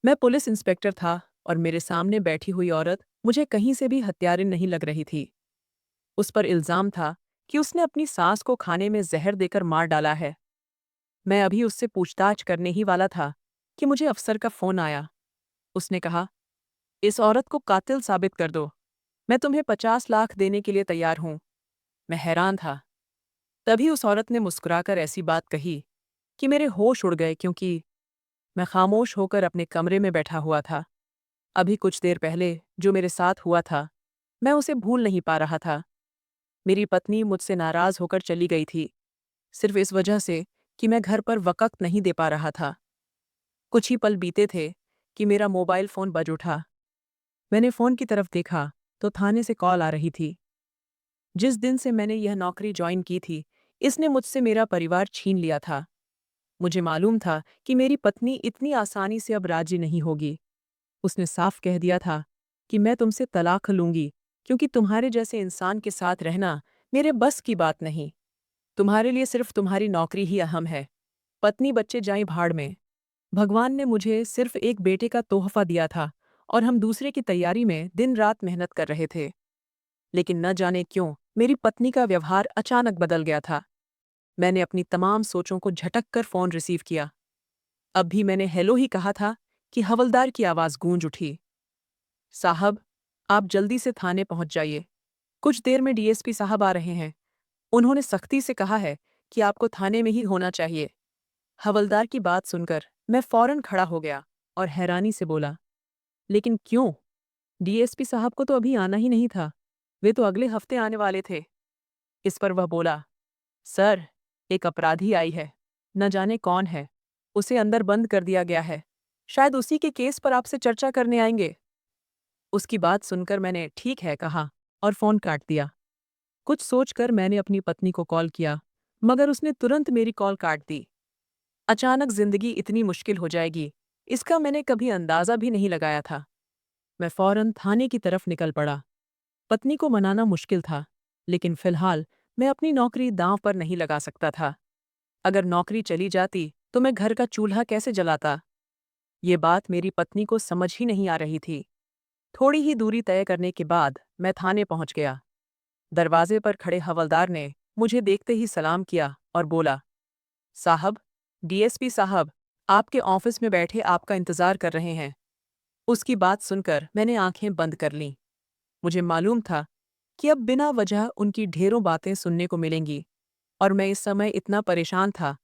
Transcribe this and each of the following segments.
मैं police inspector था और मेरे सामने बैठी हुई औरत मुझे कहीं से भी हत्यारिन नहीं लग रही थी। उस पर इल्जाम था कि उसने अपनी सास को खाने में जहर देकर मार डाला है। मैं अभी उससे पूछताछ करने ही वाला था कि मुझे अफसर का फोन आया। उसने कहा, इस औरत को कातिल साबित कर दो, मैं तुम्हें 50 लाख देने के लिए तैयार हूं। मैं हैरान था। तभी उस औरत ने मुस्कुराकर ऐसी बात कही कि मेरे होश उड़ गए, क्योंकि मैं खामोश होकर अपने कमरे में बैठा हुआ था। अभी कुछ देर पहले जो मेरे साथ हुआ था, मैं उसे भूल नहीं पा रहा था। मेरी पत्नी मुझसे नाराज होकर चली गई थी, सिर्फ इस वजह से कि मैं घर पर वक़्त नहीं दे पा रहा था। कुछ ही पल बीते थे कि मेरा मोबाइल फ़ोन बज उठा। मैंने फ़ोन की तरफ देखा तो थाने से कॉल आ रही थी। जिस दिन से मैंने यह नौकरी जॉइन की थी, इसने मुझसे मेरा परिवार छीन लिया था। मुझे मालूम था कि मेरी पत्नी इतनी आसानी से अब राज़ी नहीं होगी। उसने साफ कह दिया था कि मैं तुमसे तलाक लूंगी, क्योंकि तुम्हारे जैसे इंसान के साथ रहना मेरे बस की बात नहीं। तुम्हारे लिए सिर्फ तुम्हारी नौकरी ही अहम है। पत्नी बच्चे जाएं भाड़ में। भगवान ने मुझे सिर्फ एक बेटे का तोहफा दिया था और हम दूसरे की तैयारी में दिन रात मेहनत कर रहे थे। लेकिन न जाने क्यों मेरी पत्नी का व्यवहार अचानक बदल गया था। मैंने अपनी तमाम सोचों को झटक कर फ़ोन रिसीव किया। अब भी मैंने हेलो ही कहा था कि हवलदार की आवाज़ गूंज उठी। साहब, आप जल्दी से थाने पहुंच जाइए। कुछ देर में डीएसपी साहब आ रहे हैं। उन्होंने सख्ती से कहा है कि आपको थाने में ही होना चाहिए। हवलदार की बात सुनकर मैं फौरन खड़ा हो गया और हैरानी से बोला, लेकिन क्यों? डीएसपी साहब को तो अभी आना ही नहीं था। वे तो अगले हफ्ते आने वाले थे। इस पर वह बोला, सर, एक अपराधी आई है। न जाने कौन है। उसे अंदर बंद कर दिया गया है। शायद उसी के केस पर आपसे चर्चा करने आएंगे। उसकी बात सुनकर मैंने ठीक है कहा और फ़ोन काट दिया। कुछ सोचकर मैंने अपनी पत्नी को कॉल किया, मगर उसने तुरंत मेरी कॉल काट दी। अचानक जिंदगी इतनी मुश्किल हो जाएगी, इसका मैंने कभी अंदाज़ा भी नहीं लगाया था। मैं फौरन थाने की तरफ निकल पड़ा। पत्नी को मनाना मुश्किल था, लेकिन फिलहाल मैं अपनी नौकरी दांव पर नहीं लगा सकता था। अगर नौकरी चली जाती तो मैं घर का चूल्हा कैसे जलाता? ये बात मेरी पत्नी को समझ ही नहीं आ रही थी। थोड़ी ही दूरी तय करने के बाद मैं थाने पहुंच गया। दरवाजे पर खड़े हवलदार ने मुझे देखते ही सलाम किया और बोला, साहब, डीएसपी साहब, आपके ऑफिस में बैठे आपका इंतजार कर रहे हैं। उसकी बात सुनकर मैंने आंखें बंद कर लीं। मुझे मालूम था कि अब बिना वजह उनकी ढेरों बातें सुनने को मिलेंगी, और मैं इस समय इतना परेशान था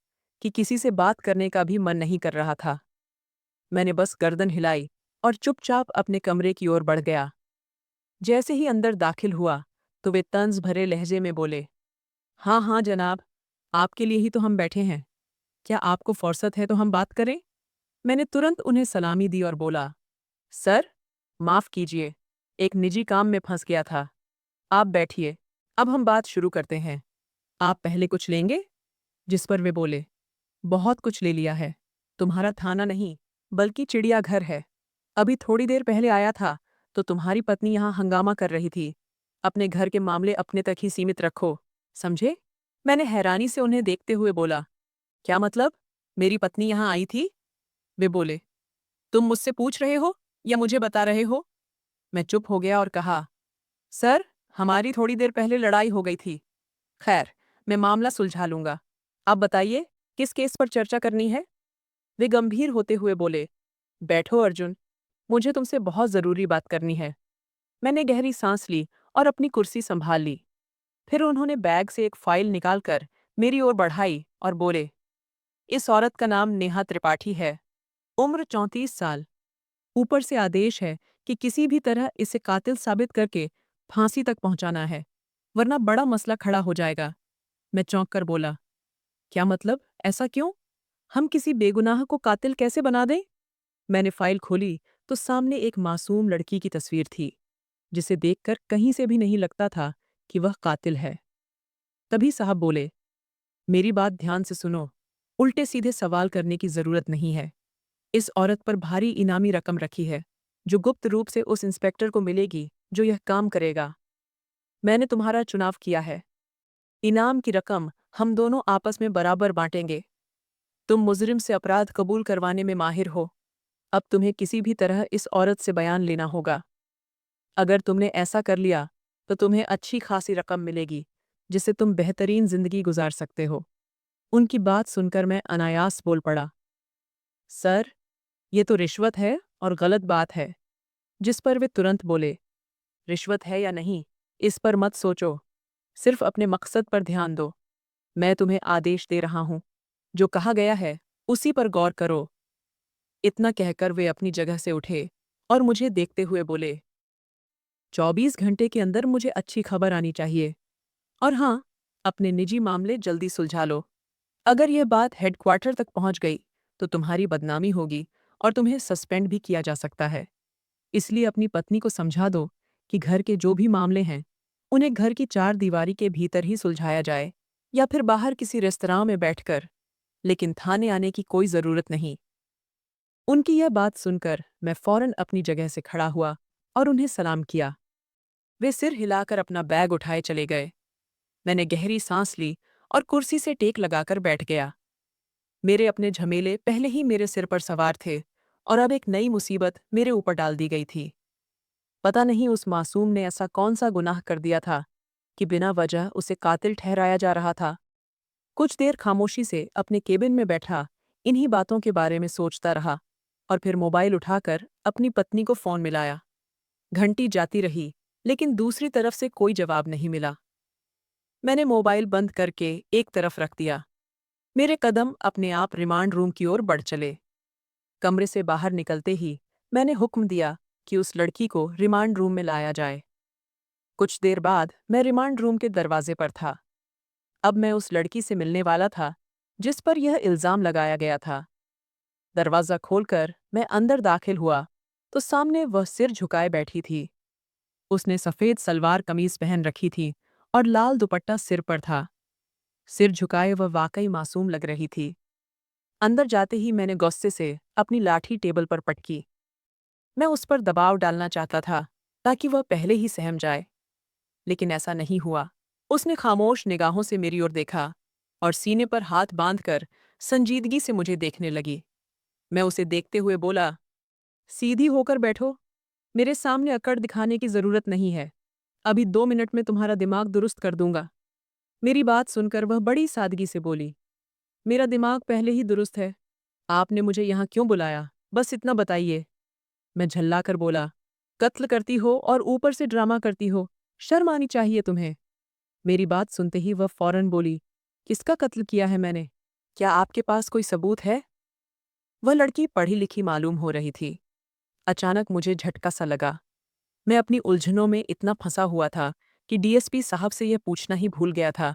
कि किसी से बात करने का भी मन नहीं कर रहा था। मैंने बस गर्दन हिलाई और चुपचाप अपने कमरे की ओर बढ़ गया। जैसे ही अंदर दाखिल हुआ तो वे तंज भरे लहजे में बोले, हाँ हाँ जनाब, आपके लिए ही तो हम बैठे हैं। क्या आपको फुर्सत है तो हम बात करें? मैंने तुरंत उन्हें सलामी दी और बोला, सर, माफ़ कीजिए, एक निजी काम में फंस गया था। आप बैठिए, अब हम बात शुरू करते हैं। आप पहले कुछ लेंगे? जिस पर वे बोले, बहुत कुछ ले लिया है। तुम्हारा थाना नहीं, बल्कि चिड़ियाघर है। अभी थोड़ी देर पहले आया था तो तुम्हारी पत्नी यहाँ हंगामा कर रही थी। अपने घर के मामले अपने तक ही सीमित रखो, समझे? मैंने हैरानी से उन्हें देखते हुए बोला, क्या मतलब? मेरी पत्नी यहाँ आई थी? वे बोले, तुम मुझसे पूछ रहे हो या मुझे बता रहे हो? मैं चुप हो गया और कहा, सर, हमारी थोड़ी देर पहले लड़ाई हो गई थी। खैर, मैं मामला सुलझा लूंगा। आप बताइए, किस केस पर चर्चा करनी है? वे गंभीर होते हुए बोले, बैठो अर्जुन, मुझे तुमसे बहुत ज़रूरी बात करनी है। मैंने गहरी सांस ली और अपनी कुर्सी संभाल ली। फिर उन्होंने बैग से एक फाइल निकालकर मेरी ओर बढ़ाई और बोले, इस औरत का नाम नेहा त्रिपाठी है। उम्र 34 साल। ऊपर से आदेश है कि किसी भी तरह इसे कातिल साबित करके फांसी तक पहुंचाना है, वरना बड़ा मसला खड़ा हो जाएगा। मैं चौंक कर बोला, क्या मतलब? ऐसा क्यों? हम किसी बेगुनाह को कातिल कैसे बना दें? मैंने फाइल खोली तो सामने एक मासूम लड़की की तस्वीर थी, जिसे देखकर कहीं से भी नहीं लगता था कि वह कातिल है। तभी साहब बोले, मेरी बात ध्यान से सुनो। उल्टे सीधे सवाल करने की जरूरत नहीं है। इस औरत पर भारी इनामी रकम रखी है, जो गुप्त रूप से उस इंस्पेक्टर को मिलेगी जो यह काम करेगा। मैंने तुम्हारा चुनाव किया है। इनाम की रकम हम दोनों आपस में बराबर बांटेंगे। तुम मुजरिम से अपराध कबूल करवाने में माहिर हो। अब तुम्हें किसी भी तरह इस औरत से बयान लेना होगा। अगर तुमने ऐसा कर लिया तो तुम्हें अच्छी खासी रकम मिलेगी जिससे तुम बेहतरीन जिंदगी गुजार सकते हो। उनकी बात सुनकर मैं अनायास बोल पड़ा, सर, ये तो रिश्वत है और गलत बात है। जिस पर वे तुरंत बोले, रिश्वत है या नहीं, इस पर मत सोचो, सिर्फ अपने मकसद पर ध्यान दो। मैं तुम्हें आदेश दे रहा हूं, जो कहा गया है उसी पर गौर करो। इतना कहकर वे अपनी जगह से उठे और मुझे देखते हुए बोले, 24 घंटे के अंदर मुझे अच्छी खबर आनी चाहिए। और हाँ, अपने निजी मामले जल्दी सुलझा लो। अगर यह बात हेडक्वार्टर तक पहुंच गई तो तुम्हारी बदनामी होगी और तुम्हें सस्पेंड भी किया जा सकता है। इसलिए अपनी पत्नी को समझा दो कि घर के जो भी मामले हैं उन्हें घर की चार दीवारी के भीतर ही सुलझाया जाए, या फिर बाहर किसी रेस्तरां में बैठकर, लेकिन थाने आने की कोई जरूरत नहीं। उनकी यह बात सुनकर मैं फौरन अपनी जगह से खड़ा हुआ और उन्हें सलाम किया। वे सिर हिलाकर अपना बैग उठाए चले गए। मैंने गहरी सांस ली और कुर्सी से टेक लगाकर बैठ गया। मेरे अपने झमेले पहले ही मेरे सिर पर सवार थे और अब एक नई मुसीबत मेरे ऊपर डाल दी गई थी। पता नहीं उस मासूम ने ऐसा कौन सा गुनाह कर दिया था कि बिना वजह उसे कातिल ठहराया जा रहा था। कुछ देर खामोशी से अपने केबिन में बैठा इन्हीं बातों के बारे में सोचता रहा और फिर मोबाइल उठाकर अपनी पत्नी को फोन मिलाया। घंटी जाती रही, लेकिन दूसरी तरफ से कोई जवाब नहीं मिला। मैंने मोबाइल बंद करके एक तरफ रख दिया। मेरे कदम अपने आप रिमांड रूम की ओर बढ़ चले। कमरे से बाहर निकलते ही मैंने हुक्म दिया कि उस लड़की को रिमांड रूम में लाया जाए। कुछ देर बाद मैं रिमांड रूम के दरवाजे पर था। अब मैं उस लड़की से मिलने वाला था जिस पर यह इल्जाम लगाया गया था। दरवाज़ा खोलकर मैं अंदर दाखिल हुआ तो सामने वह सिर झुकाए बैठी थी। उसने सफ़ेद सलवार कमीज पहन रखी थी और लाल दुपट्टा सिर पर था। सिर झुकाए वह वाकई मासूम लग रही थी। अंदर जाते ही मैंने गुस्से से अपनी लाठी टेबल पर पटकी। मैं उस पर दबाव डालना चाहता था ताकि वह पहले ही सहम जाए, लेकिन ऐसा नहीं हुआ। उसने खामोश निगाहों से मेरी ओर देखा और सीने पर हाथ बांधकर संजीदगी से मुझे देखने लगी। मैं उसे देखते हुए बोला, सीधी होकर बैठो, मेरे सामने अकड़ दिखाने की जरूरत नहीं है। अभी 2 मिनट में तुम्हारा दिमाग दुरुस्त कर दूंगा। मेरी बात सुनकर वह बड़ी सादगी से बोली, मेरा दिमाग पहले ही दुरुस्त है। आपने मुझे यहाँ क्यों बुलाया, बस इतना बताइए। मैं झल्लाकर बोला, कत्ल करती हो और ऊपर से ड्रामा करती हो, शर्म आनी चाहिए तुम्हें। मेरी बात सुनते ही वह फौरन बोली, किसका कत्ल किया है मैंने? क्या आपके पास कोई सबूत है? वह लड़की पढ़ी लिखी मालूम हो रही थी। अचानक मुझे झटका सा लगा। मैं अपनी उलझनों में इतना फंसा हुआ था कि डीएसपी साहब से यह पूछना ही भूल गया था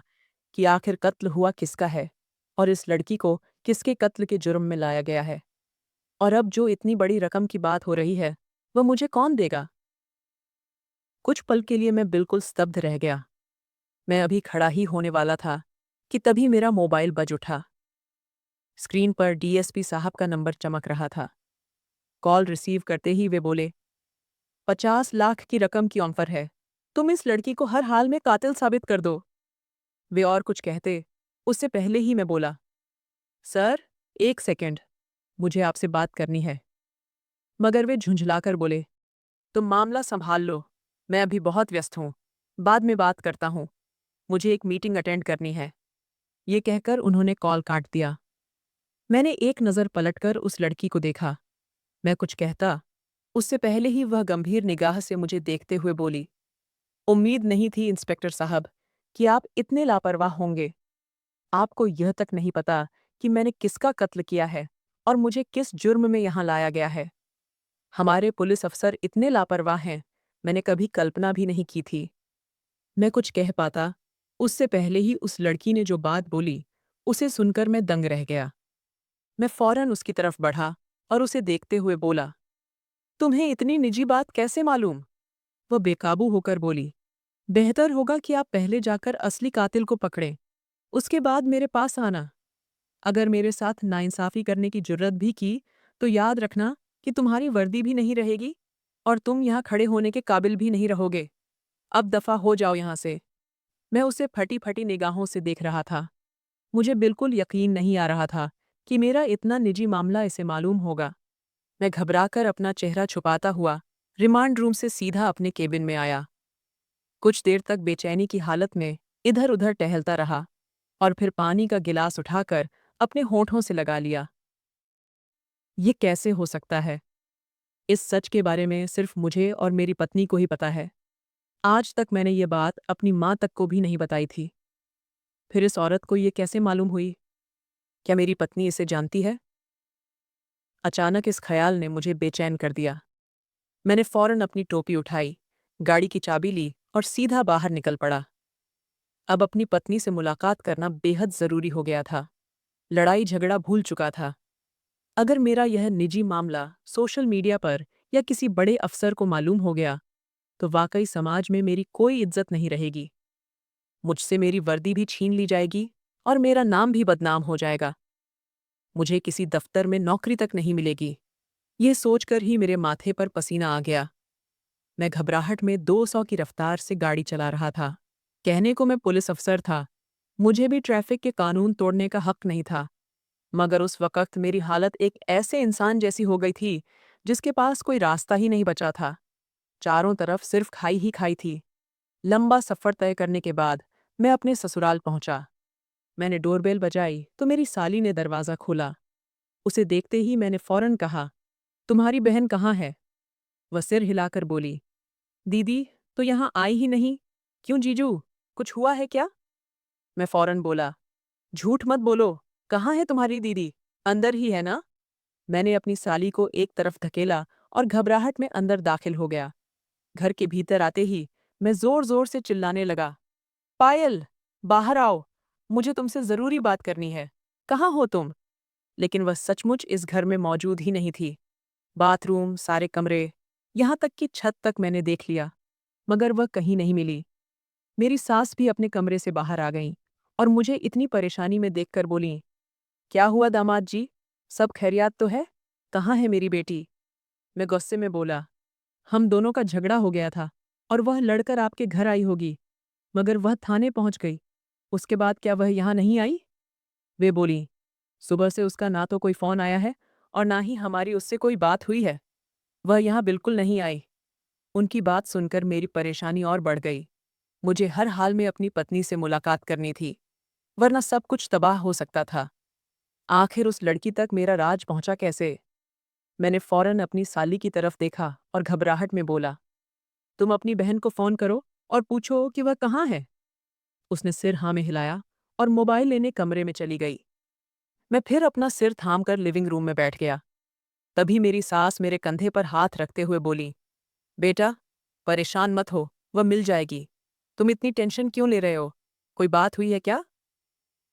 कि आखिर कत्ल हुआ किसका है और इस लड़की को किसके कत्ल के जुर्म में लाया गया है। और अब जो इतनी बड़ी रकम की बात हो रही है वह मुझे कौन देगा? कुछ पल के लिए मैं बिल्कुल स्तब्ध रह गया। मैं अभी खड़ा ही होने वाला था कि तभी मेरा मोबाइल बज उठा। स्क्रीन पर डीएसपी साहब का नंबर चमक रहा था। कॉल रिसीव करते ही वे बोले, 50 लाख की रकम की ऑफर है, तुम इस लड़की को हर हाल में कातिल साबित कर दो। वे और कुछ कहते, उससे पहले ही मैं बोला, सर, एक सेकंड, मुझे आपसे बात करनी है। मगर वे झुंझलाकर बोले, तुम मामला संभाल लो, मैं अभी बहुत व्यस्त हूँ, बाद में बात करता हूँ, मुझे एक मीटिंग अटेंड करनी है। ये कहकर उन्होंने कॉल काट दिया। मैंने एक नज़र पलटकर उस लड़की को देखा। मैं कुछ कहता उससे पहले ही वह गंभीर निगाह से मुझे देखते हुए बोली, उम्मीद नहीं थी इंस्पेक्टर साहब कि आप इतने लापरवाह होंगे। आपको यह तक नहीं पता कि मैंने किसका कत्ल किया है और मुझे किस जुर्म में यहाँ लाया गया है। हमारे पुलिस अफसर इतने लापरवाह हैं, मैंने कभी कल्पना भी नहीं की थी। मैं कुछ कह पाता उससे पहले ही उस लड़की ने जो बात बोली उसे सुनकर मैं दंग रह गया। मैं फौरन उसकी तरफ बढ़ा और उसे देखते हुए बोला, तुम्हें इतनी निजी बात कैसे मालूम? वह बेकाबू होकर बोली, बेहतर होगा कि आप पहले जाकर असली कातिल को पकड़ें, उसके बाद मेरे पास आना। अगर मेरे साथ नाइंसाफ़ी करने की जुर्रत भी की तो याद रखना कि तुम्हारी वर्दी भी नहीं रहेगी और तुम यहाँ खड़े होने के काबिल भी नहीं रहोगे। अब दफ़ा हो जाओ यहाँ से। मैं उसे फटी-फटी निगाहों से देख रहा था। मुझे बिल्कुल यकीन नहीं आ रहा था कि मेरा इतना निजी मामला इसे मालूम होगा। मैं घबराकर अपना चेहरा छुपाता हुआ रिमांड रूम से सीधा अपने केबिन में आया। कुछ देर तक बेचैनी की हालत में इधर उधर टहलता रहा और फिर पानी का गिलास उठाकर अपने होठों से लगा लिया। ये कैसे हो सकता है? इस सच के बारे में सिर्फ मुझे और मेरी पत्नी को ही पता है। आज तक मैंने ये बात अपनी माँ तक को भी नहीं बताई थी। फिर इस औरत को ये कैसे मालूम हुई? क्या मेरी पत्नी इसे जानती है? अचानक इस ख्याल ने मुझे बेचैन कर दिया। मैंने फौरन अपनी टोपी उठाई, गाड़ी की चाबी ली और सीधा बाहर निकल पड़ा। अब अपनी पत्नी से मुलाकात करना बेहद जरूरी हो गया था। लड़ाई झगड़ा भूल चुका था। अगर मेरा यह निजी मामला सोशल मीडिया पर या किसी बड़े अफसर को मालूम हो गया, तो वाकई समाज में मेरी कोई इज्जत नहीं रहेगी। मुझसे मेरी वर्दी भी छीन ली जाएगी और मेरा नाम भी बदनाम हो जाएगा। मुझे किसी दफ्तर में नौकरी तक नहीं मिलेगी। यह सोचकर ही मेरे माथे पर पसीना आ गया। मैं घबराहट में 200 की रफ्तार से गाड़ी चला रहा था। कहने को मैं पुलिस अफसर था, मुझे भी ट्रैफिक के कानून तोड़ने का हक नहीं था, मगर उस वक़्त मेरी हालत एक ऐसे इंसान जैसी हो गई थी जिसके पास कोई रास्ता ही नहीं बचा था। चारों तरफ सिर्फ खाई ही खाई थी। लंबा सफ़र तय करने के बाद मैं अपने ससुराल पहुंचा। मैंने डोरबेल बजाई तो मेरी साली ने दरवाज़ा खोला। उसे देखते ही मैंने फौरन कहा, तुम्हारी बहन कहाँ है? वह सिर हिलाकर बोली, दीदी तो यहाँ आई ही नहीं। क्यों जीजू, कुछ हुआ है क्या? मैं फौरन बोला, झूठ मत बोलो, कहाँ है तुम्हारी दीदी? अंदर ही है ना? मैंने अपनी साली को एक तरफ धकेला और घबराहट में अंदर दाखिल हो गया। घर के भीतर आते ही मैं जोर जोर से चिल्लाने लगा, पायल, बाहर आओ, मुझे तुमसे जरूरी बात करनी है। कहाँ हो तुम? लेकिन वह सचमुच इस घर में मौजूद ही नहीं थी। बाथरूम, सारे कमरे, यहाँ तक कि छत तक मैंने देख लिया, मगर वह कहीं नहीं मिली। मेरी सास भी अपने कमरे से बाहर आ गईं और मुझे इतनी परेशानी में देखकर बोलीं, क्या हुआ दामाद जी? सब खैरियत तो है? कहाँ है मेरी बेटी? मैं गुस्से में बोला, हम दोनों का झगड़ा हो गया था और वह लड़कर आपके घर आई होगी, मगर वह थाने पहुंच गई। उसके बाद क्या वह यहाँ नहीं आई? वे बोली, सुबह से उसका ना तो कोई फ़ोन आया है और ना ही हमारी उससे कोई बात हुई है। वह यहाँ बिल्कुल नहीं आई। उनकी बात सुनकर मेरी परेशानी और बढ़ गई। मुझे हर हाल में अपनी पत्नी से मुलाकात करनी थी, वरना सब कुछ तबाह हो सकता था। आखिर उस लड़की तक मेरा राज पहुंचा कैसे? मैंने फौरन अपनी साली की तरफ देखा और घबराहट में बोला, तुम अपनी बहन को फ़ोन करो और पूछो कि वह कहाँ है। उसने सिर हाँ में हिलाया और मोबाइल लेने कमरे में चली गई। मैं फिर अपना सिर थामकर लिविंग रूम में बैठ गया। तभी मेरी सास मेरे कंधे पर हाथ रखते हुए बोली, बेटा, परेशान मत हो, वह मिल जाएगी। तुम इतनी टेंशन क्यों ले रहे हो? कोई बात हुई है क्या?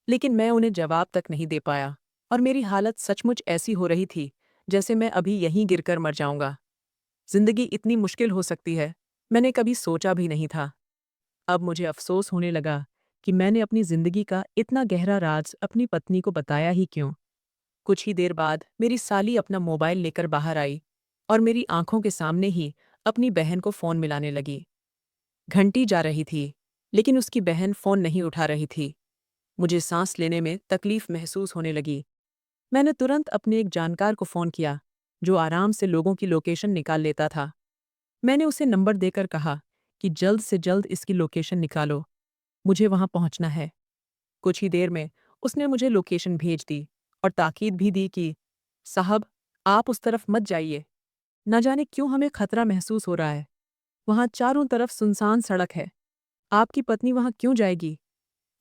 लेकिन मैं उन्हें जवाब तक नहीं दे पाया और मेरी हालत सचमुच ऐसी हो रही थी जैसे मैं अभी यहीं गिरकर मर जाऊंगा। जिंदगी इतनी मुश्किल हो सकती है, मैंने कभी सोचा भी नहीं था। अब मुझे अफसोस होने लगा कि मैंने अपनी जिंदगी का इतना गहरा राज अपनी पत्नी को बताया ही क्यों। कुछ ही देर बाद मेरी साली अपना मोबाइल लेकर बाहर आई और मेरी आंखों के सामने ही अपनी बहन को फ़ोन मिलाने लगी। घंटी जा रही थी, लेकिन उसकी बहन फ़ोन नहीं उठा रही थी। मुझे सांस लेने में तकलीफ महसूस होने लगी। मैंने तुरंत अपने एक जानकार को फ़ोन किया, जो आराम से लोगों की लोकेशन निकाल लेता था। मैंने उसे नंबर देकर कहा कि जल्द से जल्द इसकी लोकेशन निकालो, मुझे वहां पहुंचना है। कुछ ही देर में उसने मुझे लोकेशन भेज दी और ताकीद भी दी कि साहब, आप उस तरफ मत जाइए। न जाने क्यों हमें खतरा महसूस हो रहा है। वहां चारों तरफ सुनसान सड़क है। आपकी पत्नी वहां क्यों जाएगी?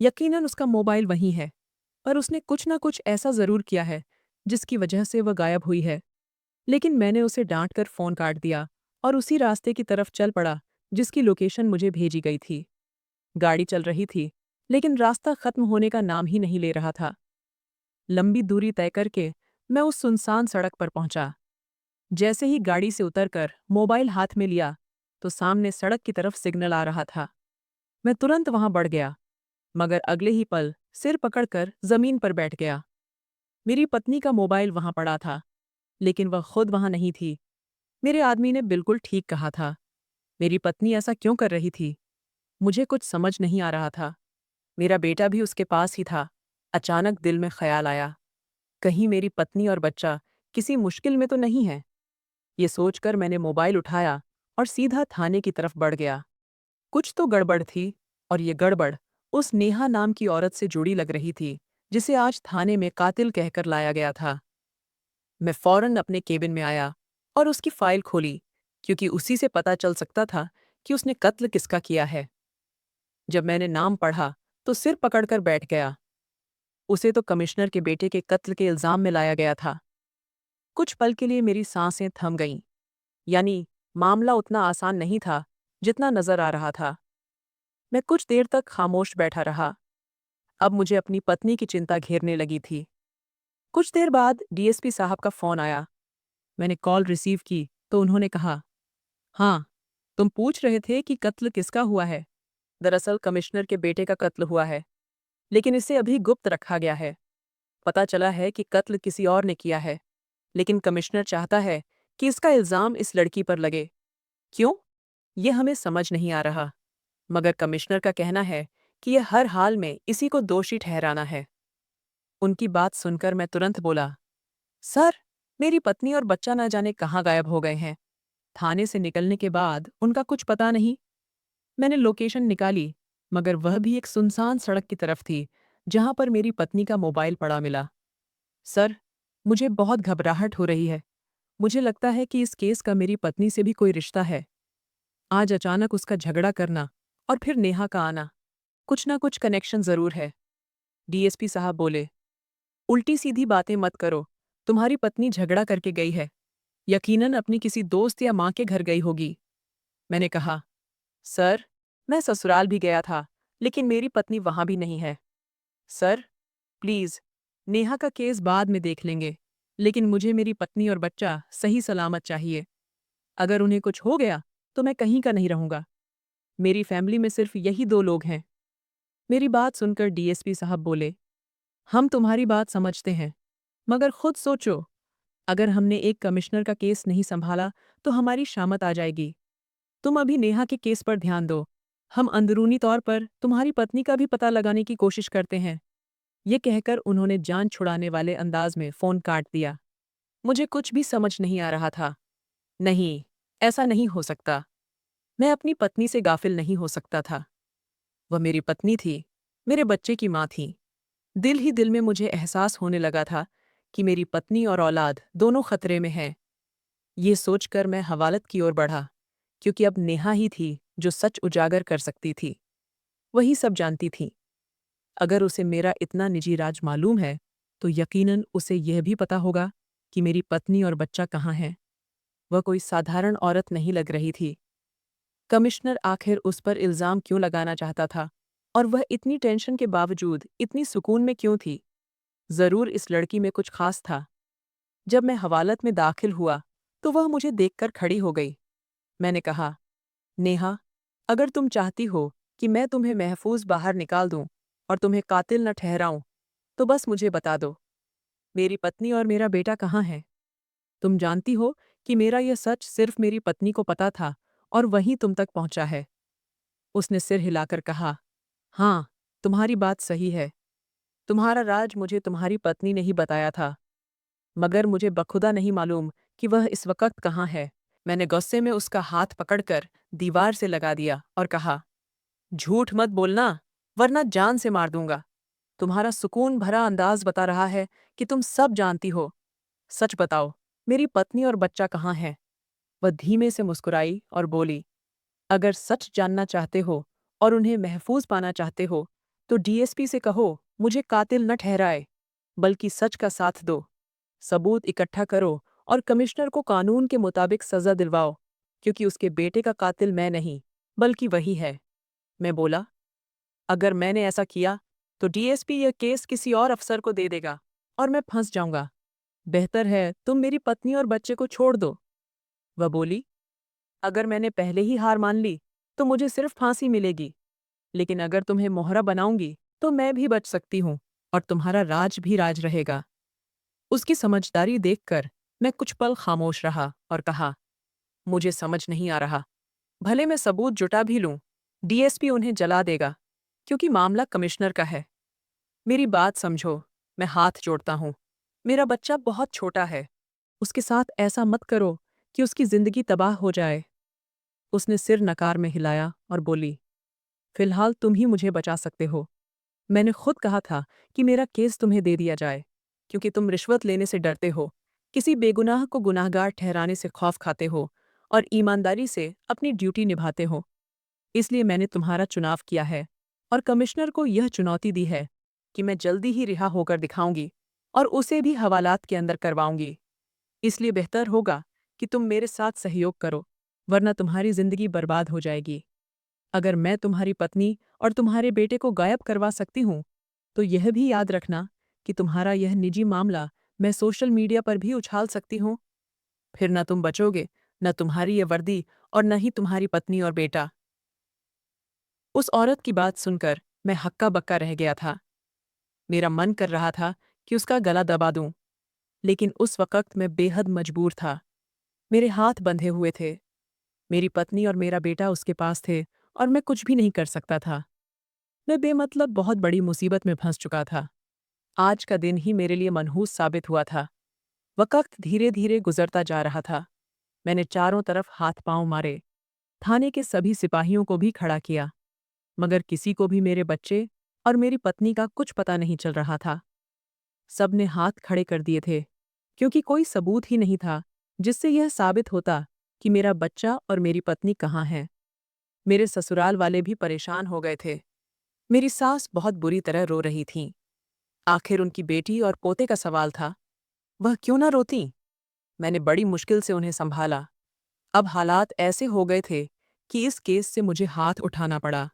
यकीनन उसका मोबाइल वहीं है, पर उसने कुछ न कुछ ऐसा जरूर किया है जिसकी वजह से वह गायब हुई है। लेकिन मैंने उसे डांटकर फ़ोन काट दिया और उसी रास्ते की तरफ चल पड़ा जिसकी लोकेशन मुझे भेजी गई थी। गाड़ी चल रही थी, लेकिन रास्ता खत्म होने का नाम ही नहीं ले रहा था। लंबी दूरी तय करके मैं उस सुनसान सड़क पर पहुंचा। जैसे ही गाड़ी से उतरकर मोबाइल हाथ में लिया, तो सामने सड़क की तरफ सिग्नल आ रहा था। मैं तुरंत वहां बढ़ गया, मगर अगले ही पल सिर पकड़कर जमीन पर बैठ गया। मेरी पत्नी का मोबाइल वहां पड़ा था, लेकिन वह खुद वहां नहीं थी। मेरे आदमी ने बिल्कुल ठीक कहा था। मेरी पत्नी ऐसा क्यों कर रही थी? मुझे कुछ समझ नहीं आ रहा था। मेरा बेटा भी उसके पास ही था। अचानक दिल में ख्याल आया, कहीं मेरी पत्नी और बच्चा किसी मुश्किल में तो नहीं है। ये सोचकर मैंने मोबाइल उठाया और सीधा थाने की तरफ बढ़ गया। कुछ तो गड़बड़ थी, और ये गड़बड़ उस नेहा नाम की औरत से जुड़ी लग रही थी, जिसे आज थाने में कातिल कहकर लाया गया था। मैं फौरन अपने केबिन में आया और उसकी फाइल खोली, क्योंकि उसी से पता चल सकता था कि उसने कत्ल किसका किया है। जब मैंने नाम पढ़ा तो सिर पकड़कर बैठ गया। उसे तो कमिश्नर के बेटे के कत्ल के इल्जाम में लाया गया था। कुछ पल के लिए मेरी सांसें थम गईं। यानी मामला उतना आसान नहीं था जितना नजर आ रहा था। मैं कुछ देर तक खामोश बैठा रहा। अब मुझे अपनी पत्नी की चिंता घेरने लगी थी। कुछ देर बाद डीएसपी साहब का फोन आया। मैंने कॉल रिसीव की तो उन्होंने कहा, हाँ, तुम पूछ रहे थे कि कत्ल किसका हुआ है। दरअसल कमिश्नर के बेटे का कत्ल हुआ है, लेकिन इसे अभी गुप्त रखा गया है। पता चला है कि कत्ल किसी और ने किया है, लेकिन कमिश्नर चाहता है कि इसका इल्जाम इस लड़की पर लगे। क्यों? ये हमें समझ नहीं आ रहा, मगर कमिश्नर का कहना है कि यह हर हाल में इसी को दोषी ठहराना है। उनकी बात सुनकर मैं तुरंत बोला, सर, मेरी पत्नी और बच्चा न जाने कहाँ गायब हो गए हैं। थाने से निकलने के बाद उनका कुछ पता नहीं। मैंने लोकेशन निकाली, मगर वह भी एक सुनसान सड़क की तरफ थी, जहां पर मेरी पत्नी का मोबाइल पड़ा मिला। सर, मुझे बहुत घबराहट हो रही है। मुझे लगता है कि इस केस का मेरी पत्नी से भी कोई रिश्ता है। आज अचानक उसका झगड़ा करना और फिर नेहा का आना, कुछ ना कुछ कनेक्शन जरूर है। डीएसपी साहब बोले, उल्टी सीधी बातें मत करो। तुम्हारी पत्नी झगड़ा करके गई है, यकीनन अपनी किसी दोस्त या माँ के घर गई होगी। मैंने कहा, सर, मैं ससुराल भी गया था, लेकिन मेरी पत्नी वहां भी नहीं है। सर, प्लीज, नेहा का केस बाद में देख लेंगे, लेकिन मुझे मेरी पत्नी और बच्चा सही सलामत चाहिए। अगर उन्हें कुछ हो गया तो मैं कहीं का नहीं रहूंगा। मेरी फैमिली में सिर्फ यही दो लोग हैं। मेरी बात सुनकर डीएसपी साहब बोले, हम तुम्हारी बात समझते हैं, मगर खुद सोचो, अगर हमने एक कमिश्नर का केस नहीं संभाला तो हमारी शामत आ जाएगी। तुम अभी नेहा के केस पर ध्यान दो। हम अंदरूनी तौर पर तुम्हारी पत्नी का भी पता लगाने की कोशिश करते हैं। ये कहकर उन्होंने जान छुड़ाने वाले अंदाज में फोन काट दिया। मुझे कुछ भी समझ नहीं आ रहा था। नहीं, ऐसा नहीं हो सकता। मैं अपनी पत्नी से गाफिल नहीं हो सकता था। वह मेरी पत्नी थी, मेरे बच्चे की माँ थी। दिल ही दिल में मुझे एहसास होने लगा था कि मेरी पत्नी और औलाद दोनों खतरे में हैं। ये सोचकर मैं हवालत की ओर बढ़ा, क्योंकि अब नेहा ही थी जो सच उजागर कर सकती थी। वही सब जानती थी। अगर उसे मेरा इतना निजी राज मालूम है, तो यकीनन उसे यह भी पता होगा कि मेरी पत्नी और बच्चा कहाँ हैं। वह कोई साधारण औरत नहीं लग रही थी। कमिश्नर आखिर उस पर इल्जाम क्यों लगाना चाहता था, और वह इतनी टेंशन के बावजूद इतनी सुकून में क्यों थी? जरूर इस लड़की में कुछ खास था। जब मैं हवालत में दाखिल हुआ तो वह मुझे देखकर खड़ी हो गई। मैंने कहा, नेहा, अगर तुम चाहती हो कि मैं तुम्हें महफूज बाहर निकाल दूं और तुम्हें कातिल न ठहराऊं, तो बस मुझे बता दो, मेरी पत्नी और मेरा बेटा कहाँ है? तुम जानती हो कि मेरा यह सच सिर्फ मेरी पत्नी को पता था, और वहीं तुम तक पहुंचा है। उसने सिर हिलाकर कहा, हाँ, तुम्हारी बात सही है। तुम्हारा राज मुझे तुम्हारी पत्नी ने ही बताया था, मगर मुझे बखुदा नहीं मालूम कि वह इस वक्त कहाँ है। मैंने गुस्से में उसका हाथ पकड़कर दीवार से लगा दिया और कहा, झूठ मत बोलना, वरना जान से मार दूंगा। तुम्हारा सुकून भरा अंदाज बता रहा है कि तुम सब जानती हो। सच बताओ, मेरी पत्नी और बच्चा कहाँ हैं? वह धीमे से मुस्कुराई और बोली, अगर सच जानना चाहते हो और उन्हें महफूज पाना चाहते हो, तो डीएसपी से कहो मुझे कातिल न ठहराए, बल्कि सच का साथ दो। सबूत इकट्ठा करो और कमिश्नर को कानून के मुताबिक सजा दिलवाओ, क्योंकि उसके बेटे का कातिल मैं नहीं, बल्कि वही है। मैं बोला, अगर मैंने ऐसा किया तो डीएसपी यह केस किसी और अफसर को दे देगा और मैं फंस जाऊंगा। बेहतर है तुम मेरी पत्नी और बच्चे को छोड़ दो। वह बोली, अगर मैंने पहले ही हार मान ली तो मुझे सिर्फ फांसी मिलेगी, लेकिन अगर तुम्हें मोहरा बनाऊंगी तो मैं भी बच सकती हूँ, और तुम्हारा राज भी राज रहेगा। उसकी समझदारी देखकर मैं कुछ पल खामोश रहा और कहा, मुझे समझ नहीं आ रहा। भले मैं सबूत जुटा भी लूं, डीएसपी उन्हें जला देगा, क्योंकि मामला कमिश्नर का है। मेरी बात समझो, मैं हाथ जोड़ता हूँ। मेरा बच्चा बहुत छोटा है। उसके साथ ऐसा मत करो कि उसकी जिंदगी तबाह हो जाए। उसने सिर नकार में हिलाया और बोली, फिलहाल तुम ही मुझे बचा सकते हो। मैंने खुद कहा था कि मेरा केस तुम्हें दे दिया जाए, क्योंकि तुम रिश्वत लेने से डरते हो, किसी बेगुनाह को गुनाहगार ठहराने से खौफ खाते हो और ईमानदारी से अपनी ड्यूटी निभाते हो। इसलिए मैंने तुम्हारा चुनाव किया है और कमिश्नर को यह चुनौती दी है कि मैं जल्दी ही रिहा होकर दिखाऊंगी और उसे भी हवालात के अंदर करवाऊंगी। इसलिए बेहतर होगा कि तुम मेरे साथ सहयोग करो, वरना तुम्हारी जिंदगी बर्बाद हो जाएगी। अगर मैं तुम्हारी पत्नी और तुम्हारे बेटे को गायब करवा सकती हूँ, तो यह भी याद रखना कि तुम्हारा यह निजी मामला मैं सोशल मीडिया पर भी उछाल सकती हूँ। फिर न तुम बचोगे, न तुम्हारी ये वर्दी और न ही तुम्हारी पत्नी और बेटा। उस औरत की बात सुनकर मैं हक्का बक्का रह गया था। मेरा मन कर रहा था कि उसका गला दबा दूं, लेकिन उस वक़्त मैं बेहद मजबूर था। मेरे हाथ बंधे हुए थे। मेरी पत्नी और मेरा बेटा उसके पास थे और मैं कुछ भी नहीं कर सकता था। मैं बेमतलब बहुत बड़ी मुसीबत में फंस चुका था। आज का दिन ही मेरे लिए मनहूस साबित हुआ था। वक़्त धीरे-धीरे गुज़रता जा रहा था। मैंने चारों तरफ हाथ-पाँव मारे, थाने के सभी सिपाहियों को भी खड़ा किया, मगर किसी को भी मेरे बच्चे और मेरी पत्नी का कुछ पता नहीं चल रहा था। सबने हाथ खड़े कर दिए थे, क्योंकि कोई सबूत ही नहीं था जिससे यह साबित होता कि मेरा बच्चा और मेरी पत्नी कहाँ हैं। मेरे ससुराल वाले भी परेशान हो गए थे। मेरी सास बहुत बुरी तरह रो रही थीं। आखिर उनकी बेटी और पोते का सवाल था, वह क्यों ना रोतीं? मैंने बड़ी मुश्किल से उन्हें संभाला। अब हालात ऐसे हो गए थे कि इस केस से मुझे हाथ उठाना पड़ा।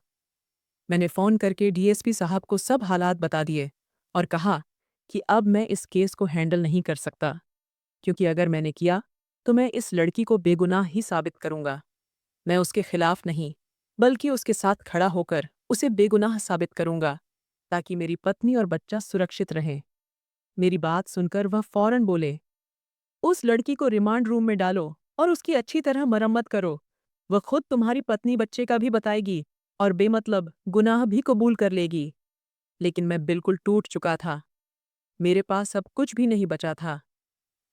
मैंने फ़ोन करके डीएसपी साहब को सब हालात बता दिए और कहा कि अब मैं इस केस को हैंडल नहीं कर सकता, क्योंकि अगर मैंने किया तो मैं इस लड़की को बेगुनाह ही साबित करूंगा। मैं उसके खिलाफ नहीं, बल्कि उसके साथ खड़ा होकर उसे बेगुनाह साबित करूंगा, ताकि मेरी पत्नी और बच्चा सुरक्षित रहें। मेरी बात सुनकर वह फौरन बोले, उस लड़की को रिमांड रूम में डालो और उसकी अच्छी तरह मरम्मत करो। वह खुद तुम्हारी पत्नी बच्चे का भी बताएगी और बेमतलब गुनाह भी कबूल कर लेगी। लेकिन मैं बिल्कुल टूट चुका था। मेरे पास अब कुछ भी नहीं बचा था।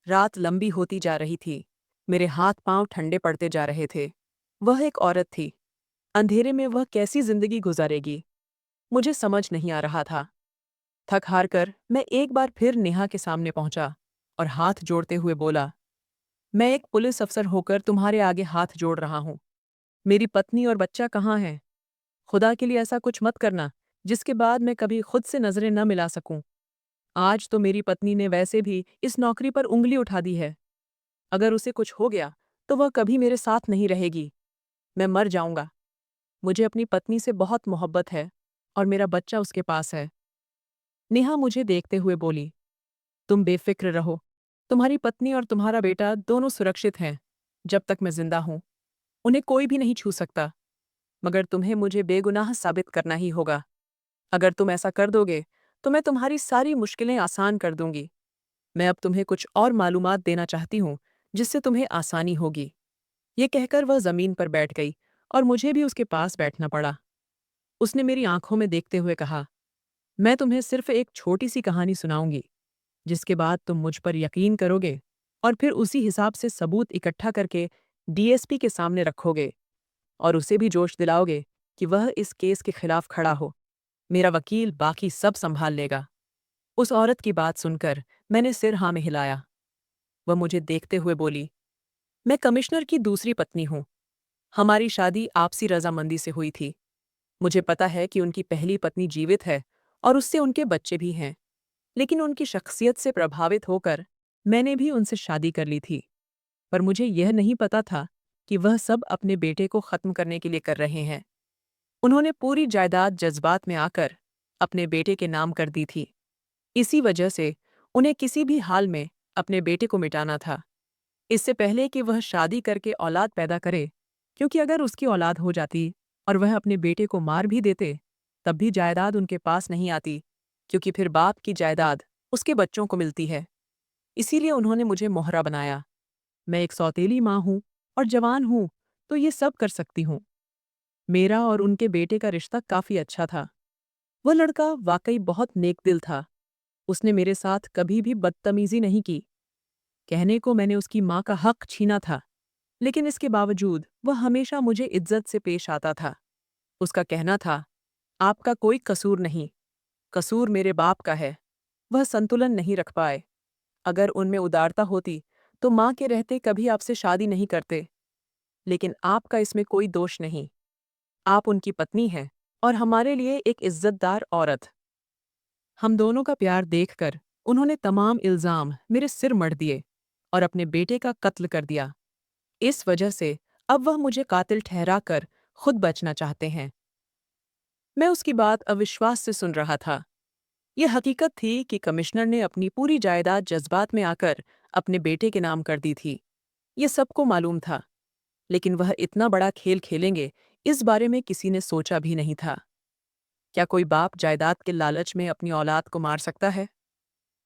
रात लंबी होती जा रही थी। मेरे हाथ पांव ठंडे पड़ते जा रहे थे। वह एक औरत थी। अंधेरे में वह कैसी जिंदगी गुजारेगी, मुझे समझ नहीं आ रहा था। थक हार कर मैं एक बार फिर नेहा के सामने पहुंचा और हाथ जोड़ते हुए बोला, मैं एक पुलिस अफसर होकर तुम्हारे आगे हाथ जोड़ रहा हूं। मेरी पत्नी और बच्चा कहाँ हैं? खुदा के लिए ऐसा कुछ मत करना जिसके बाद मैं कभी खुद से नजरें न मिला सकूं। आज तो मेरी पत्नी ने वैसे भी इस नौकरी पर उंगली उठा दी है। अगर उसे कुछ हो गया तो वह कभी मेरे साथ नहीं रहेगी। मैं मर जाऊंगा। मुझे अपनी पत्नी से बहुत मोहब्बत है और मेरा बच्चा उसके पास है। नेहा मुझे देखते हुए बोली, तुम बेफिक्र रहो। तुम्हारी पत्नी और तुम्हारा बेटा दोनों सुरक्षित हैं। जब तक मैं जिंदा हूं, उन्हें कोई भी नहीं छू सकता। मगर तुम्हें मुझे बेगुनाह साबित करना ही होगा। अगर तुम ऐसा कर दोगे तो मैं तुम्हारी सारी मुश्किलें आसान कर दूंगी। मैं अब तुम्हें कुछ और मालूमात देना चाहती हूँ, जिससे तुम्हें आसानी होगी। ये कहकर वह जमीन पर बैठ गई और मुझे भी उसके पास बैठना पड़ा। उसने मेरी आंखों में देखते हुए कहा, मैं तुम्हें सिर्फ एक छोटी सी कहानी सुनाऊंगी, जिसके बाद तुम मुझ पर यकीन करोगे और फिर उसी हिसाब से सबूत इकट्ठा करके डीएसपी के सामने रखोगे और उसे भी जोश दिलाओगे कि वह इस केस के खिलाफ खड़ा हो। मेरा वकील बाकी सब संभाल लेगा। उस औरत की बात सुनकर मैंने सिर हाँ में हिलाया। वह मुझे देखते हुए बोली, मैं कमिश्नर की दूसरी पत्नी हूँ। हमारी शादी आपसी रजामंदी से हुई थी। मुझे पता है कि उनकी पहली पत्नी जीवित है और उससे उनके बच्चे भी हैं, लेकिन उनकी शख्सियत से प्रभावित होकर मैंने भी उनसे शादी कर ली थी। पर मुझे यह नहीं पता था कि वह सब अपने बेटे को खत्म करने के लिए कर रहे हैं। उन्होंने पूरी जायदाद जज्बात में आकर अपने बेटे के नाम कर दी थी। इसी वजह से उन्हें किसी भी हाल में अपने बेटे को मिटाना था, इससे पहले कि वह शादी करके औलाद पैदा करे, क्योंकि अगर उसकी औलाद हो जाती और वह अपने बेटे को मार भी देते, तब भी जायदाद उनके पास नहीं आती, क्योंकि फिर बाप की जायदाद उसके बच्चों को मिलती है। इसीलिए उन्होंने मुझे मोहरा बनाया। मैं एक सौतेली माँ हूँ और जवान हूँ, तो ये सब कर सकती हूँ। मेरा और उनके बेटे का रिश्ता काफी अच्छा था। वह लड़का वाकई बहुत नेकदिल था। उसने मेरे साथ कभी भी बदतमीजी नहीं की। कहने को मैंने उसकी माँ का हक छीना था, लेकिन इसके बावजूद वह हमेशा मुझे इज्जत से पेश आता था। उसका कहना था, आपका कोई कसूर नहीं, कसूर मेरे बाप का है। वह संतुलन नहीं रख पाए। अगर उनमें उदारता होती तो माँ के रहते कभी आपसे शादी नहीं करते। लेकिन आपका इसमें कोई दोष नहीं। आप उनकी पत्नी हैं और हमारे लिए एक इज्जतदार औरत। हम दोनों का प्यार देखकर उन्होंने तमाम इल्जाम मेरे सिर मढ़ दिए और अपने बेटे का कत्ल कर दिया। इस वजह से अब वह मुझे कातिल ठहराकर खुद बचना चाहते हैं। मैं उसकी बात अविश्वास से सुन रहा था। यह हकीकत थी कि कमिश्नर ने अपनी पूरी जायदाद जज्बात में आकर अपने बेटे के नाम कर दी थी। ये सबको मालूम था, लेकिन वह इतना बड़ा खेल खेलेंगे इस बारे में किसी ने सोचा भी नहीं था। क्या कोई बाप जायदाद के लालच में अपनी औलाद को मार सकता है?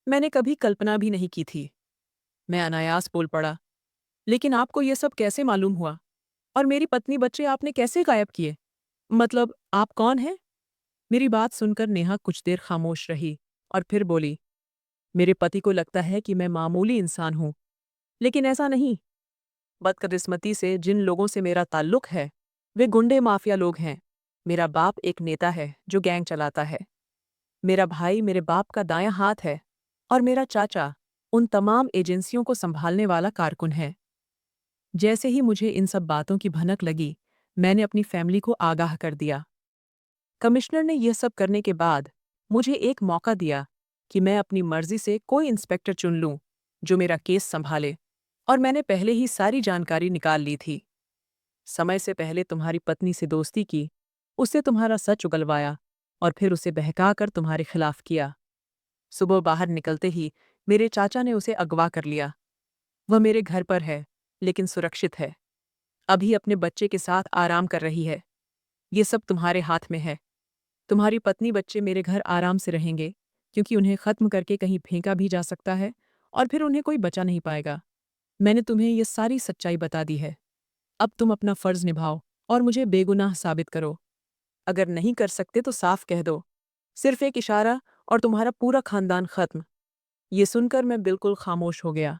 मैंने कभी कल्पना भी नहीं की थी। मैं अनायास बोल पड़ा, लेकिन आपको ये सब कैसे मालूम हुआ? और मेरी पत्नी बच्चे आपने कैसे गायब किए? मतलब आप कौन हैं? मेरी बात सुनकर नेहा कुछ देर खामोश रही और फिर बोली, मेरे पति को लगता है कि मैं मामूली इंसान हूं, लेकिन ऐसा नहीं। बदकिस्मती से जिन लोगों से मेरा ताल्लुक है, वे गुंडे माफिया लोग हैं। मेरा बाप एक नेता है जो गैंग चलाता है। मेरा भाई मेरे बाप का दायां हाथ है और मेरा चाचा उन तमाम एजेंसियों को संभालने वाला कारकुन है। जैसे ही मुझे इन सब बातों की भनक लगी, मैंने अपनी फैमिली को आगाह कर दिया। कमिश्नर ने यह सब करने के बाद मुझे एक मौका दिया कि मैं अपनी मर्जी से कोई इंस्पेक्टर चुन लूं जो मेरा केस संभाले, और मैंने पहले ही सारी जानकारी निकाल ली थी। समय से पहले तुम्हारी पत्नी से दोस्ती की, उससे तुम्हारा सच उगलवाया और फिर उसे बहकाकर तुम्हारे खिलाफ किया। सुबह बाहर निकलते ही मेरे चाचा ने उसे अगवा कर लिया। वह मेरे घर पर है, लेकिन सुरक्षित है। अभी अपने बच्चे के साथ आराम कर रही है। ये सब तुम्हारे हाथ में है। तुम्हारी पत्नी बच्चे मेरे घर आराम से रहेंगे, क्योंकि उन्हें खत्म करके कहीं फेंका भी जा सकता है और फिर उन्हें कोई बचा नहीं पाएगा। मैंने तुम्हें ये सारी सच्चाई बता दी है। अब तुम अपना फर्ज निभाओ और मुझे बेगुनाह साबित करो। अगर नहीं कर सकते तो साफ कह दो। सिर्फ एक इशारा और तुम्हारा पूरा खानदान खत्म। ये सुनकर मैं बिल्कुल खामोश हो गया।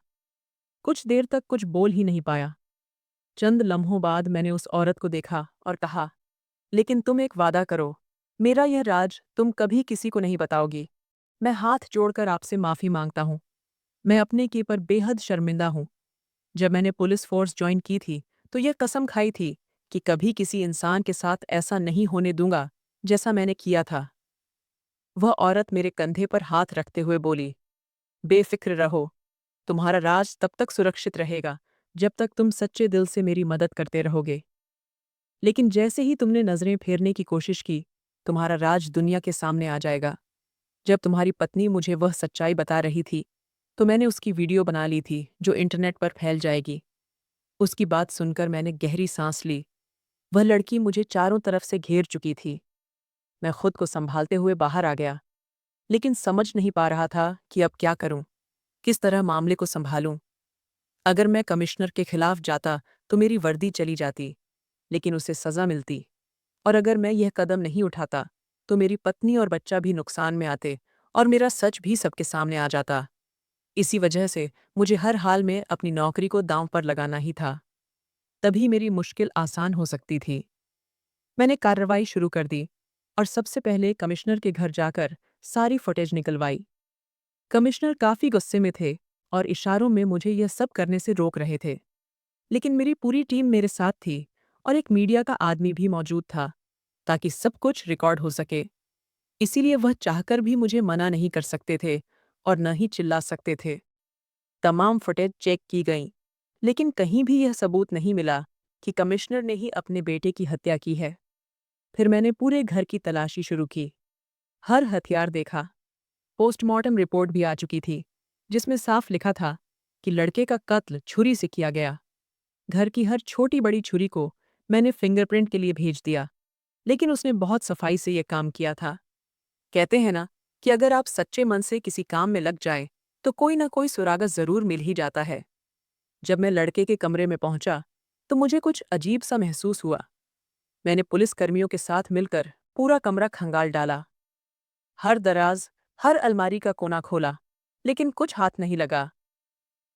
कुछ देर तक कुछ बोल ही नहीं पाया। चंद लम्हों बाद मैंने उस औरत को देखा और कहा, लेकिन तुम एक वादा करो, मेरा यह राज तुम कभी किसी को नहीं बताओगी। मैं हाथ जोड़कर आपसे माफ़ी मांगता हूँ। मैं अपने की पर बेहद शर्मिंदा हूँ। जब मैंने पुलिस फोर्स ज्वाइन की थी तो यह कसम खाई थी कि कभी किसी इंसान के साथ ऐसा नहीं होने दूंगा जैसा मैंने किया था। वह औरत मेरे कंधे पर हाथ रखते हुए बोली, बेफिक्र रहो, तुम्हारा राज तब तक सुरक्षित रहेगा जब तक तुम सच्चे दिल से मेरी मदद करते रहोगे। लेकिन जैसे ही तुमने नजरें फेरने की कोशिश की, तुम्हारा राज दुनिया के सामने आ जाएगा। जब तुम्हारी पत्नी मुझे वह सच्चाई बता रही थी, तो मैंने उसकी वीडियो बना ली थी जो इंटरनेट पर फैल जाएगी। उसकी बात सुनकर मैंने गहरी सांस ली। वह लड़की मुझे चारों तरफ से घेर चुकी थी। मैं खुद को संभालते हुए बाहर आ गया, लेकिन समझ नहीं पा रहा था कि अब क्या करूं, किस तरह मामले को संभालूं। अगर मैं कमिश्नर के खिलाफ जाता तो मेरी वर्दी चली जाती, लेकिन उसे सजा मिलती। और अगर मैं यह कदम नहीं उठाता तो मेरी पत्नी और बच्चा भी नुकसान में आते और मेरा सच भी सबके सामने आ जाता। इसी वजह से मुझे हर हाल में अपनी नौकरी को दांव पर लगाना ही था। तभी मेरी मुश्किल आसान हो सकती थी। मैंने कार्रवाई शुरू कर दी और सबसे पहले कमिश्नर के घर जाकर सारी फुटेज निकलवाई। कमिश्नर काफी गुस्से में थे और इशारों में मुझे यह सब करने से रोक रहे थे। लेकिन मेरी पूरी टीम मेरे साथ थी और एक मीडिया का आदमी भी मौजूद था, ताकि सब कुछ रिकॉर्ड हो सके। इसीलिए वह चाहकर भी मुझे मना नहीं कर सकते थे और न ही चिल्ला सकते थे। तमाम फुटेज चेक की गईं, लेकिन कहीं भी यह सबूत नहीं मिला कि कमिश्नर ने ही अपने बेटे की हत्या की है। फिर मैंने पूरे घर की तलाशी शुरू की। हर हथियार देखा। पोस्टमार्टम रिपोर्ट भी आ चुकी थी, जिसमें साफ लिखा था कि लड़के का कत्ल छुरी से किया गया। घर की हर छोटी बड़ी छुरी को मैंने फिंगरप्रिंट के लिए भेज दिया, लेकिन उसने बहुत सफाई से यह काम किया था। कहते हैं ना कि अगर आप सच्चे मन से किसी काम में लग जाएं, तो कोई ना कोई सुराग जरूर मिल ही जाता है। जब मैं लड़के के कमरे में पहुंचा, तो मुझे कुछ अजीब सा महसूस हुआ। मैंने पुलिसकर्मियों के साथ मिलकर पूरा कमरा खंगाल डाला। हर दराज, हर अलमारी का कोना खोला, लेकिन कुछ हाथ नहीं लगा।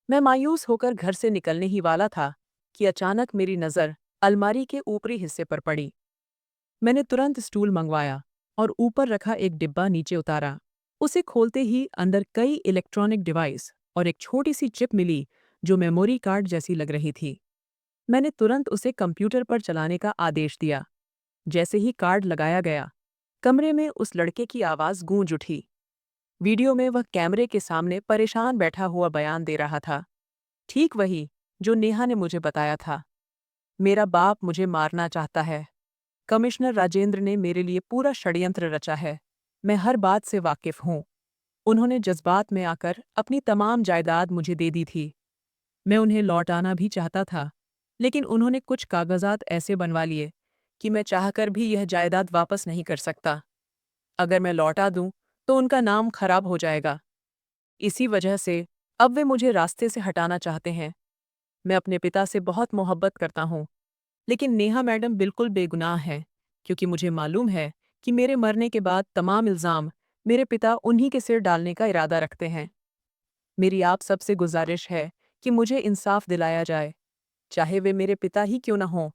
मैं मायूस होकर घर से निकलने ही वाला था कि अचानक मेरी नज़र अलमारी के ऊपरी हिस्से पर पड़ी। मैंने तुरंत स्टूल मंगवाया और ऊपर रखा एक डिब्बा नीचे उतारा। उसे खोलते ही अंदर कई इलेक्ट्रॉनिक डिवाइस और एक छोटी सी चिप मिली जो मेमोरी कार्ड जैसी लग रही थी। मैंने तुरंत उसे कंप्यूटर पर चलाने का आदेश दिया। जैसे ही कार्ड लगाया गया, कमरे में उस लड़के की आवाज़ गूंज उठी। वीडियो में वह कैमरे के सामने परेशान बैठा हुआ बयान दे रहा था। ठीक वही जो नेहा ने मुझे बताया था। मेरा बाप मुझे मारना चाहता है। कमिश्नर राजेंद्र ने मेरे लिए पूरा षड्यंत्र रचा है। मैं हर बात से वाकिफ हूँ। उन्होंने जज्बात में आकर अपनी तमाम जायदाद मुझे दे दी थी। मैं उन्हें लौटाना भी चाहता था, लेकिन उन्होंने कुछ कागजात ऐसे बनवा लिए कि मैं चाहकर भी यह जायदाद वापस नहीं कर सकता। अगर मैं लौटा दूं, तो उनका नाम खराब हो जाएगा। इसी वजह से अब वे मुझे रास्ते से हटाना चाहते हैं। मैं अपने पिता से बहुत मोहब्बत करता हूँ, लेकिन नेहा मैडम बिल्कुल बेगुनाह हैं, क्योंकि मुझे मालूम है कि मेरे मरने के बाद तमाम इल्ज़ाम मेरे पिता उन्हीं के सिर डालने का इरादा रखते हैं। मेरी आप सबसे गुजारिश है कि मुझे इंसाफ दिलाया जाए, चाहे वे मेरे पिता ही क्यों न हों।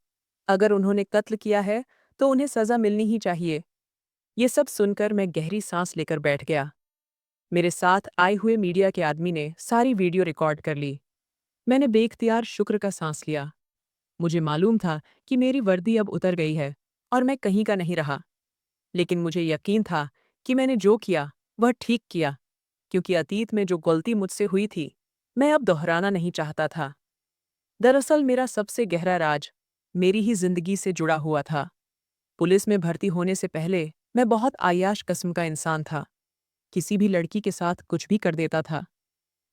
अगर उन्होंने कत्ल किया है, तो उन्हें सज़ा मिलनी ही चाहिए। ये सब सुनकर मैं गहरी सांस लेकर बैठ गया। मेरे साथ आए हुए मीडिया के आदमी ने सारी वीडियो रिकॉर्ड कर ली। मैंने बेख्तियार शुक्र का सांस लिया। मुझे मालूम था कि मेरी वर्दी अब उतर गई है और मैं कहीं का नहीं रहा। लेकिन मुझे यकीन था कि मैंने जो किया वह ठीक किया, क्योंकि अतीत में जो गलती मुझसे हुई थी, मैं अब दोहराना नहीं चाहता था। दरअसल मेरा सबसे गहरा राज मेरी ही जिंदगी से जुड़ा हुआ था। पुलिस में भर्ती होने से पहले मैं बहुत आयाश किस्म का इंसान था। किसी भी लड़की के साथ कुछ भी कर देता था।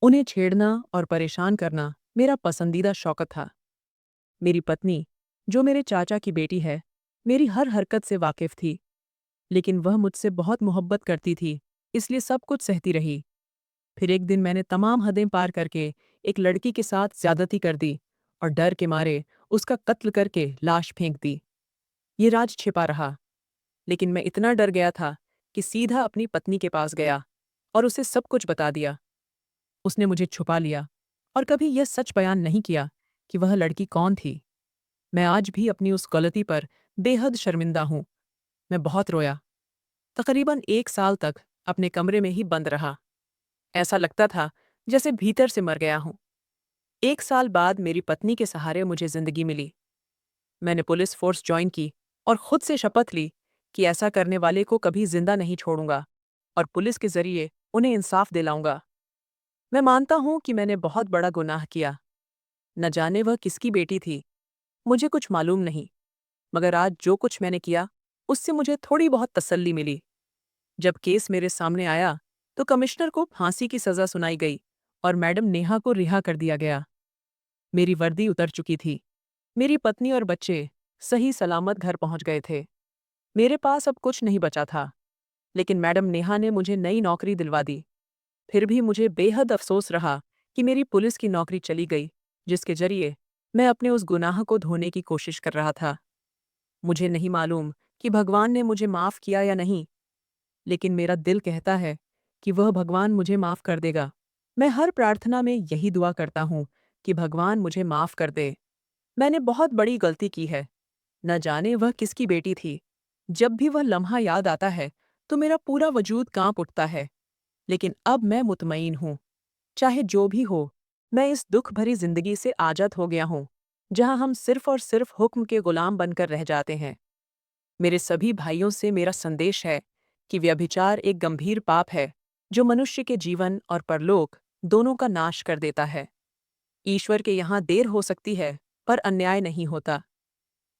उन्हें छेड़ना और परेशान करना मेरा पसंदीदा शौक था। मेरी पत्नी, जो मेरे चाचा की बेटी है, मेरी हर हरकत से वाकिफ थी, लेकिन वह मुझसे बहुत मोहब्बत करती थी, इसलिए सब कुछ सहती रही। फिर एक दिन मैंने तमाम हदें पार करके एक लड़की के साथ ज्यादती कर दी और डर के मारे उसका कत्ल करके लाश फेंक दी। ये राज छिपा रहा, लेकिन मैं इतना डर गया था कि सीधा अपनी पत्नी के पास गया और उसे सब कुछ बता दिया। उसने मुझे छुपा लिया और कभी यह सच बयान नहीं किया कि वह लड़की कौन थी। मैं आज भी अपनी उस गलती पर बेहद शर्मिंदा हूँ। मैं बहुत रोया। तकरीबन 1 साल तक अपने कमरे में ही बंद रहा। ऐसा लगता था जैसे भीतर से मर गया हूँ। 1 साल बाद मेरी पत्नी के सहारे मुझे जिंदगी मिली। मैंने पुलिस फोर्स ज्वाइन की और खुद से शपथ ली कि ऐसा करने वाले को कभी जिंदा नहीं छोड़ूंगा और पुलिस के जरिए उन्हें इंसाफ दिलाऊंगा। मैं मानता हूं कि मैंने बहुत बड़ा गुनाह किया। न जाने वह किसकी बेटी थी, मुझे कुछ मालूम नहीं, मगर आज जो कुछ मैंने किया, उससे मुझे थोड़ी बहुत तसल्ली मिली। जब केस मेरे सामने आया, तो कमिश्नर को फांसी की सजा सुनाई गई और मैडम नेहा को रिहा कर दिया गया। मेरी वर्दी उतर चुकी थी। मेरी पत्नी और बच्चे सही सलामत घर पहुंच गए थे। मेरे पास अब कुछ नहीं बचा था, लेकिन मैडम नेहा ने मुझे नई नौकरी दिलवा दी। फिर भी मुझे बेहद अफसोस रहा कि मेरी पुलिस की नौकरी चली गई, जिसके जरिए मैं अपने उस गुनाह को धोने की कोशिश कर रहा था। मुझे नहीं मालूम कि भगवान ने मुझे माफ़ किया या नहीं, लेकिन मेरा दिल कहता है कि वह भगवान मुझे माफ़ कर देगा। मैं हर प्रार्थना में यही दुआ करता हूँ कि भगवान मुझे माफ़ कर दे। मैंने बहुत बड़ी गलती की है। न जाने वह किसकी बेटी थी। जब भी वह लम्हा याद आता है, तो मेरा पूरा वजूद कांप उठता है। लेकिन अब मैं मुतमईन हूँ। चाहे जो भी हो, मैं इस दुख भरी जिंदगी से आज़ाद हो गया हूँ, जहाँ हम सिर्फ और सिर्फ हुक्म के गुलाम बनकर रह जाते हैं। मेरे सभी भाइयों से मेरा संदेश है कि व्यभिचार एक गंभीर पाप है, जो मनुष्य के जीवन और परलोक दोनों का नाश कर देता है। ईश्वर के यहाँ देर हो सकती है, पर अन्याय नहीं होता।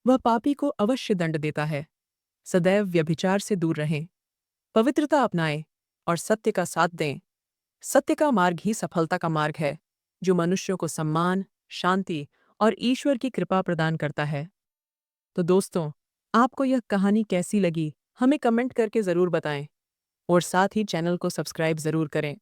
वह पापी को अवश्य दंड देता है। सदैव व्यभिचार से दूर रहें, पवित्रता अपनाएं और सत्य का साथ दें। सत्य का मार्ग ही सफलता का मार्ग है, जो मनुष्यों को सम्मान, शांति और ईश्वर की कृपा प्रदान करता है। तो दोस्तों, आपको यह कहानी कैसी लगी, हमें कमेंट करके ज़रूर बताएं और साथ ही चैनल को सब्सक्राइब ज़रूर करें।